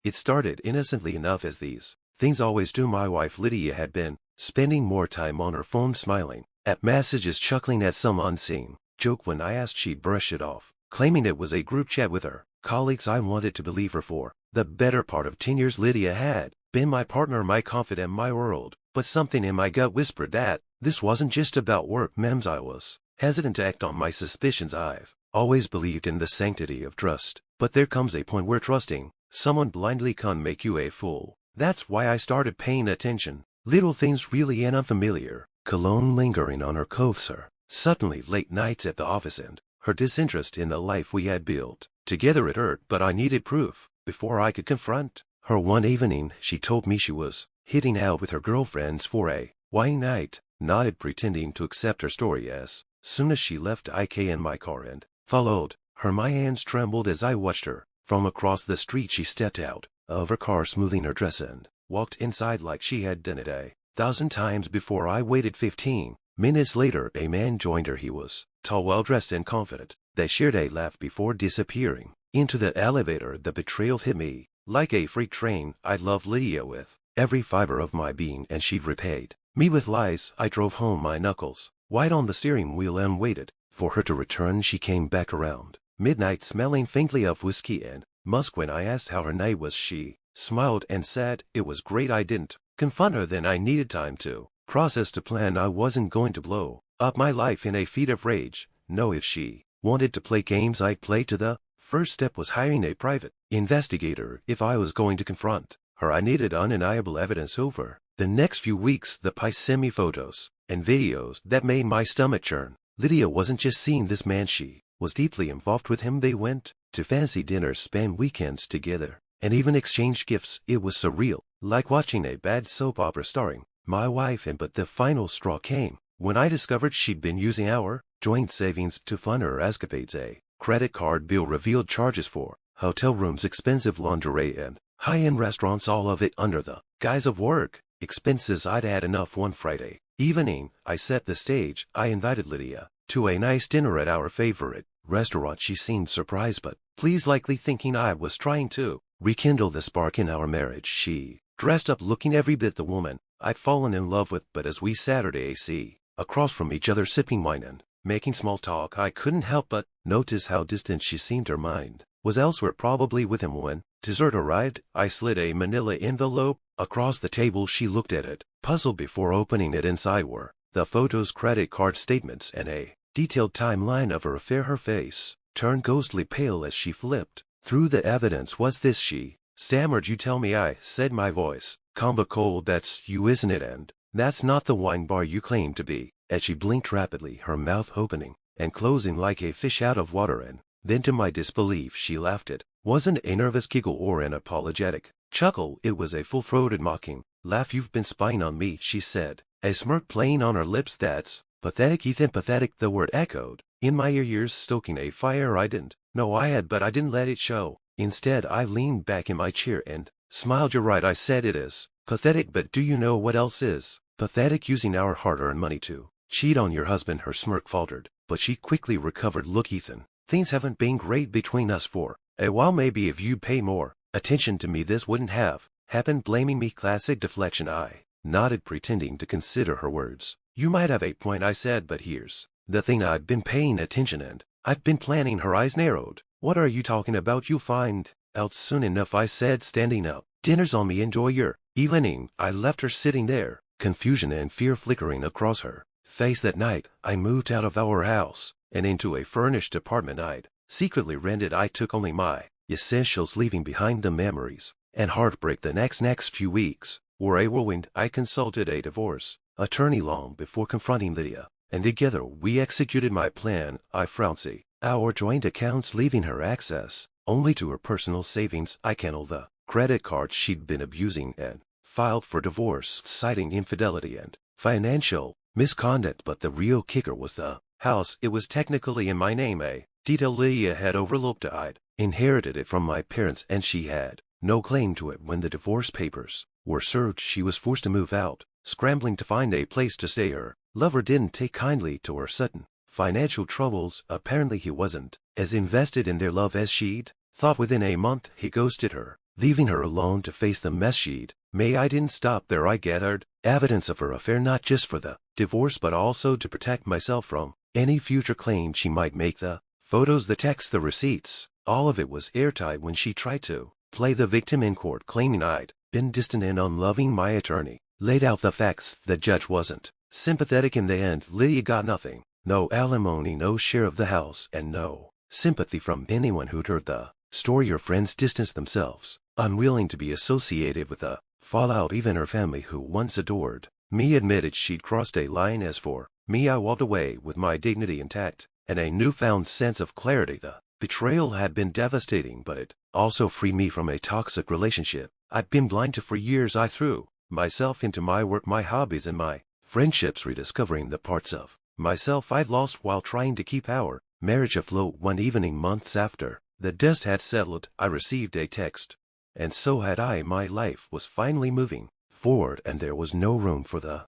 It started innocently enough as these things always do. My wife Lydia had been spending more time on her phone smiling at messages, chuckling at some unseen joke. When I asked, she'd brush it off, claiming it was a group chat with her colleagues. I wanted to believe her. For the better part of 10 years Lydia had been my partner, my confidant, my world. But something in my gut whispered that this wasn't just about work. Mems, I was hesitant to act on my suspicions. I've always believed in the sanctity of trust, but there comes a point where trusting someone blindly can make you a fool. That's why I started paying attention. Little things, really, and unfamiliar cologne lingering on her clothes, her suddenly late nights at the office, and her disinterest in the life we had built together. It hurt, but I needed proof before I could confront her. One evening, she told me she was hitting out with her girlfriends for a wine night. Nodded, pretending to accept her story. As soon as she left, I got in my car and followed her. My hands trembled as I watched her from across the street. She stepped out of her car, smoothing her dress, and walked inside like she had done it 1,000 times before. I waited 15 minutes later. A man joined her. He was tall, well-dressed, and confident. They shared a laugh before disappearing into the elevator. The betrayal hit me like a freight train. I loved Lydia with every fiber of my being, and she'd repaid me with lies. I drove home, my knuckles white on the steering wheel, and waited for her to return. She came back around midnight, smelling faintly of whiskey and musk. When I asked how her night was, she smiled and said it was great. I didn't confront her then. I needed time to process, to plan. I wasn't going to blow up my life in a fit of rage. No, if she wanted to play games, I'd play to the first step was hiring a private investigator. If I was going to confront her, I needed undeniable evidence. Over the next few weeks, the Pi sent me photos and videos that made my stomach churn. Lydia wasn't just seeing this man, she was deeply involved with him. They went to fancy dinners, spent weekends together, and even exchanged gifts. It was surreal, like watching a bad soap opera starring my wife. And but the final straw came when I discovered she'd been using our joint savings to fund her escapades. A credit card bill revealed charges for hotel rooms, expensive lingerie, and high-end restaurants, all of it under the guise of work expenses. I'd had enough. One Friday evening, I set the stage. I invited Lydia to a nice dinner at our favorite restaurant. She seemed surprised but pleased, likely thinking I was trying to rekindle the spark in our marriage. She dressed up, looking every bit the woman I'd fallen in love with. But as we sat at AC across from each other, sipping wine and making small talk, I couldn't help but notice how distant she seemed. Her mind was elsewhere, probably with him. When dessert arrived, I slid a manila envelope across the table. She looked at it, puzzled, before opening it. Inside were the photos, credit card statements, and a detailed timeline of her affair. Her face turned ghostly pale as she flipped through the evidence. "Was this?" she stammered. "You tell me," I said, my voice calm but cold. "That's you, isn't it? And that's not the wine bar you claim to be." As she blinked rapidly, her mouth opening and closing like a fish out of water, and then, to my disbelief, she laughed. It wasn't a nervous giggle or an apologetic chuckle. It was a full-throated, mocking laugh. "You've been spying on me," she said, a smirk playing on her lips. "That's pathetic, Ethan." Pathetic, the word echoed in my ears, stoking a fire I didn't know I had, but I didn't let it show. Instead, I leaned back in my chair and smiled. "You're right," I said. "It is pathetic, but do you know what else is pathetic? Using our hard-earned money to cheat on your husband." Her smirk faltered, but she quickly recovered. "Look, Ethan, things haven't been great between us for a while. Maybe if you'd pay more attention to me, this wouldn't have happened." Blaming me, classic deflection. I nodded, pretending to consider her words. "You might have a point," I said, "but here's the thing. I've been paying attention, and I've been planning." Her eyes narrowed. "What are you talking about?" "You'll find out soon enough," I said, standing up. "Dinner's on me. Enjoy your evening." I left her sitting there, confusion and fear flickering across her face. That night, I moved out of our house and into a furnished apartment I'd secretly rented. I took only my essentials, leaving behind the memories and heartbreak. The next few weeks were a whirlwind. I consulted a divorce attorney long before confronting Lydia, and together we executed my plan. I frowned. See our joint accounts, leaving her access only to her personal savings. I canceled the credit cards she'd been abusing and filed for divorce, citing infidelity and financial misconduct. But the real kicker was the house. It was technically in my name, a detail Lydia had overlooked. I'd inherited it from my parents, and she had no claim to it. When the divorce papers were served, she was forced to move out, scrambling to find a place to stay. Her lover didn't take kindly to her sudden financial troubles. Apparently he wasn't as invested in their love as she'd thought. Within a month, he ghosted her, leaving her alone to face the mess she'd made. I didn't stop there. I gathered evidence of her affair, not just for the divorce but also to protect myself from any future claim she might make. The photos, the texts, the receipts, all of it was airtight. When she tried to play the victim in court, claiming I'd been distant and unloving, my attorney laid out the facts. The judge wasn't sympathetic. In the end, Lydia got nothing. No alimony, no share of the house, and no sympathy from anyone who'd heard the story. Her friends distanced themselves, unwilling to be associated with the fallout. Even her family, who once adored me, admitted she'd crossed a line. As for me, I walked away with my dignity intact and a newfound sense of clarity. The betrayal had been devastating, but it also freed me from a toxic relationship I'd been blind to for years. I threw myself into my work, my hobbies, and my friendships, rediscovering the parts of myself I'd lost while trying to keep our marriage afloat. One evening, months after the dust had settled, I received a text. And so had I. My life was finally moving forward, and there was no room for the